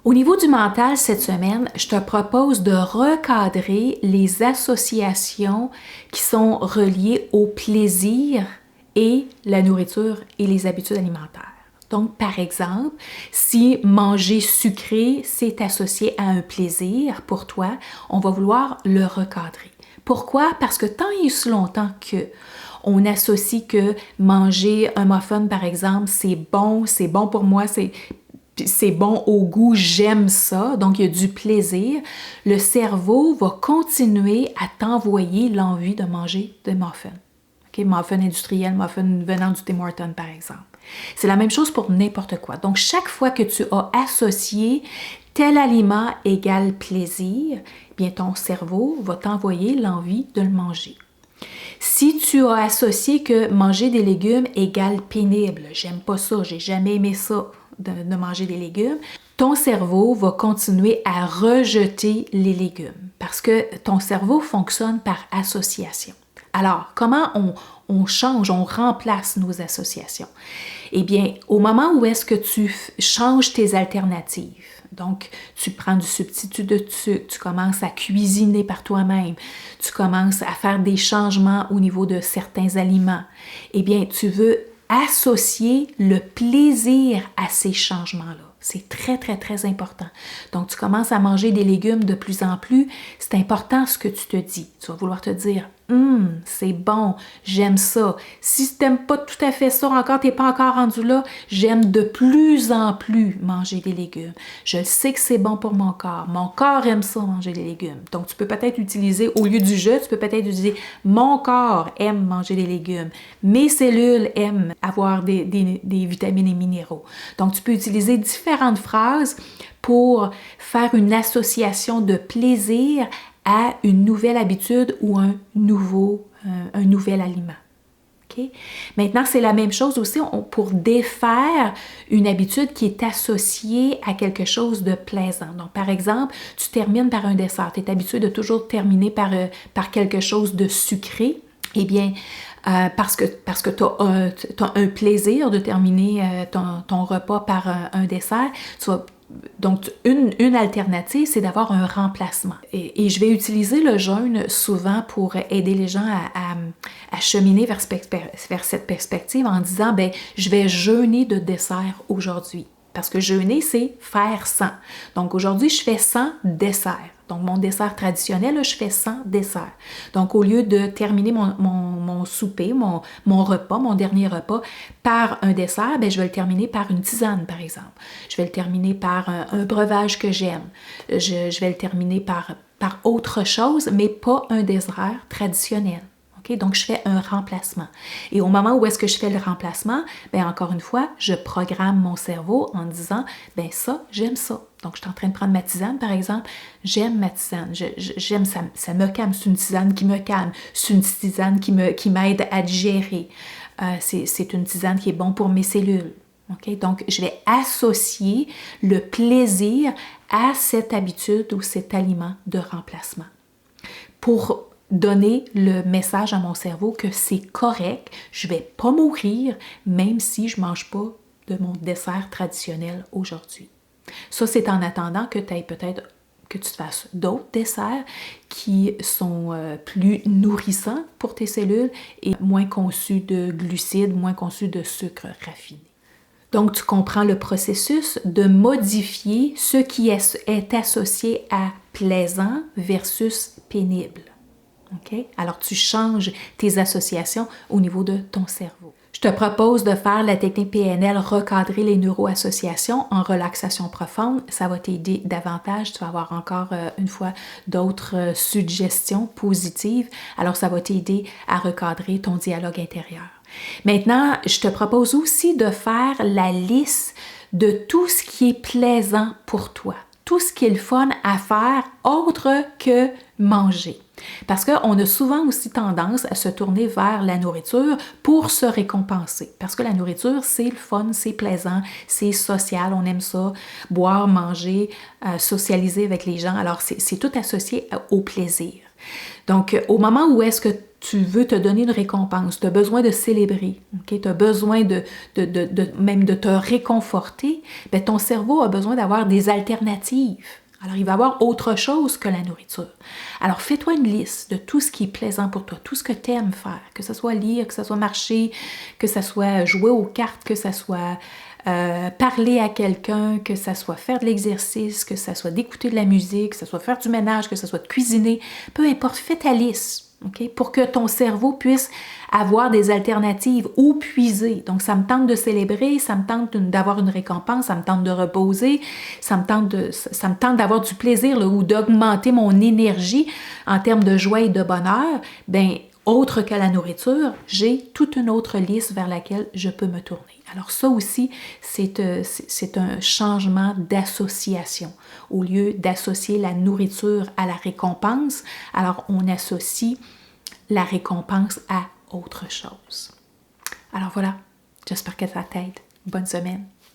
Au niveau du mental, cette semaine, je te propose de recadrer les associations qui sont reliées au plaisir et la nourriture et les habitudes alimentaires. Donc, par exemple, si manger sucré, c'est associé à un plaisir pour toi, on va vouloir le recadrer. Pourquoi? Parce que tant et aussi longtemps que on associe que manger un muffin, par exemple, c'est bon pour moi, c'est bon au goût, j'aime ça, donc il y a du plaisir, le cerveau va continuer à t'envoyer l'envie de manger des muffins. Okay? Muffin industriel, muffin venant du Tim Hortons, par exemple. C'est la même chose pour n'importe quoi. Donc, chaque fois que tu as associé tel aliment égale plaisir, bien ton cerveau va t'envoyer l'envie de le manger. Si tu as associé que manger des légumes égale pénible, j'aime pas ça, j'ai jamais aimé ça de manger des légumes, ton cerveau va continuer à rejeter les légumes parce que ton cerveau fonctionne par association. Alors, comment on change, on remplace nos associations? Eh bien, au moment où est-ce que tu changes tes alternatives, donc tu prends du substitut de sucre, tu commences à cuisiner par toi-même, tu commences à faire des changements au niveau de certains aliments, eh bien, tu veux associer le plaisir à ces changements-là. C'est très, très, très important. Donc, tu commences à manger des légumes de plus en plus. C'est important ce que tu te dis. Tu vas vouloir te dire, c'est bon, j'aime ça. Si tu n'aimes pas tout à fait ça encore, tu n'es pas encore rendu là, j'aime de plus en plus manger des légumes. Je sais que c'est bon pour mon corps. Mon corps aime ça, manger des légumes. Donc, tu peux peut-être utiliser, au lieu du je, tu peux peut-être utiliser mon corps aime manger des légumes. Mes cellules aiment avoir des vitamines et minéraux. Donc, tu peux utiliser différentes phrases pour faire une association de plaisir à une nouvelle habitude ou un nouvel aliment. Okay? Maintenant, c'est la même chose aussi pour défaire une habitude qui est associée à quelque chose de plaisant. Donc, par exemple, tu termines par un dessert. Tu es habitué de toujours terminer par quelque chose de sucré. Eh bien, parce que tu as un plaisir de terminer ton repas par un dessert, donc, une alternative, c'est d'avoir un remplacement. Et je vais utiliser le jeûne souvent pour aider les gens à cheminer vers cette perspective en disant, ben, je vais jeûner de dessert aujourd'hui. Parce que jeûner, c'est faire sans. Donc, aujourd'hui, je fais sans dessert. Donc, mon dessert traditionnel, là, je fais sans dessert. Donc, au lieu de terminer mon souper, mon repas, mon dernier repas, par un dessert, bien, je vais le terminer par une tisane, par exemple. Je vais le terminer par un breuvage que j'aime. Je vais le terminer par autre chose, mais pas un dessert traditionnel. Okay? Donc, je fais un remplacement. Et au moment où est-ce que je fais le remplacement, bien, encore une fois, je programme mon cerveau en disant, bien ça, j'aime ça. Donc, je suis en train de prendre ma tisane, par exemple. J'aime ma tisane. J'aime ça me calme. C'est une tisane qui me calme. C'est une tisane qui m'aide à digérer. C'est une tisane qui est bonne pour mes cellules. Okay? Donc, je vais associer le plaisir à cette habitude ou cet aliment de remplacement. Pour donner le message à mon cerveau que c'est correct, je ne vais pas mourir même si je ne mange pas de mon dessert traditionnel aujourd'hui. Ça, c'est en attendant que tu aies peut-être que tu te fasses d'autres desserts qui sont plus nourrissants pour tes cellules et moins conçus de glucides, moins conçus de sucre raffiné. Donc, tu comprends le processus de modifier ce qui est associé à plaisant versus pénible. Okay? Alors, tu changes tes associations au niveau de ton cerveau. Je te propose de faire la technique PNL, recadrer les neuroassociations en relaxation profonde. Ça va t'aider davantage. Tu vas avoir encore une fois d'autres suggestions positives. Alors, ça va t'aider à recadrer ton dialogue intérieur. Maintenant, je te propose aussi de faire la liste de tout ce qui est plaisant pour toi. Tout ce qui est le fun à faire autre que manger. Parce qu'on a souvent aussi tendance à se tourner vers la nourriture pour se récompenser. Parce que la nourriture, c'est le fun, c'est plaisant, c'est social, on aime ça, boire, manger, socialiser avec les gens. Alors, c'est tout associé au plaisir. Donc, au moment où est-ce que tu veux te donner une récompense, tu as besoin de célébrer, okay? Tu as besoin même de te réconforter, bien, ton cerveau a besoin d'avoir des alternatives. Alors, il va y avoir autre chose que la nourriture. Alors, fais-toi une liste de tout ce qui est plaisant pour toi, tout ce que tu aimes faire, que ce soit lire, que ce soit marcher, que ce soit jouer aux cartes, que ce soit parler à quelqu'un, que ce soit faire de l'exercice, que ce soit d'écouter de la musique, que ce soit faire du ménage, que ce soit de cuisiner, peu importe, fais ta liste. Okay? Pour que ton cerveau puisse avoir des alternatives ou puiser. Donc, ça me tente de célébrer, ça me tente d'avoir une récompense, ça me tente de reposer, ça me tente d'avoir du plaisir là, ou d'augmenter mon énergie en termes de joie et de bonheur. Bien, autre que la nourriture, j'ai toute une autre liste vers laquelle je peux me tourner. Alors ça aussi, c'est un changement d'association. Au lieu d'associer la nourriture à la récompense, alors on associe la récompense à autre chose. Alors voilà, j'espère que ça t'aide. Bonne semaine.